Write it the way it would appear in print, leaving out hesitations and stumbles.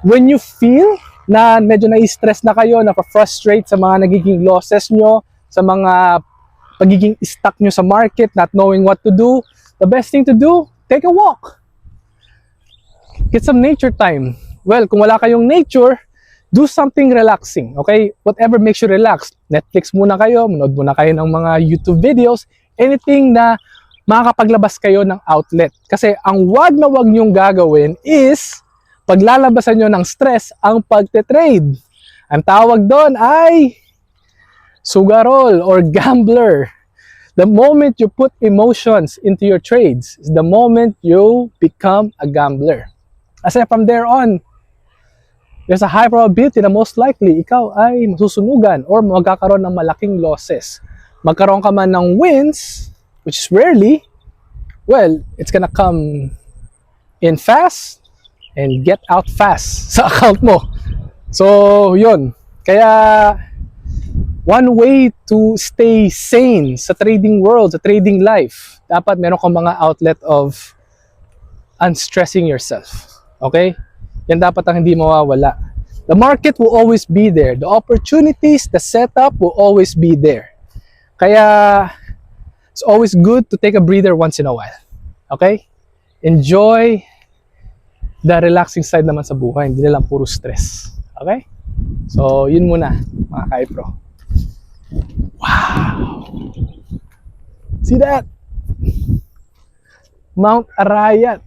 when you feel na medyo na-stress na kayo, na-frustrate sa mga nagiging losses nyo, sa mga pagiging stuck nyo sa market, not knowing what to do, the best thing to do, take a walk. Get some nature time. Well, kung wala kayong nature, do something relaxing, okay? Whatever makes you relax. Netflix muna kayo, manood muna kayo ng mga YouTube videos, anything na makakapaglabas kayo ng outlet. Kasi ang wag na wag nyong gagawin is paglalabasan nyo ng stress ang pagte-trade. Ang tawag doon ay sugarol or gambler. The moment you put emotions into your trades is the moment you become a gambler. Kasi from there on, there's a high probability na most likely ikaw ay masusunugan or magkakaroon ng malaking losses. Magkaroon ka man ng wins, which is rarely, well, it's gonna come in fast and get out fast sa account mo. So, yun. Kaya, one way to stay sane sa trading world, sa trading life, dapat meron kang mga outlet of unstressing yourself. Okay? Yan dapat ang hindi mawawala. The market will always be there. The opportunities, the setup will always be there. Kaya, it's always good to take a breather once in a while. Okay? Enjoy the relaxing side naman sa buhay. Hindi na lang puro stress. Okay? So, yun muna, mga ka-iPro. Wow! See that? Mount Arayat.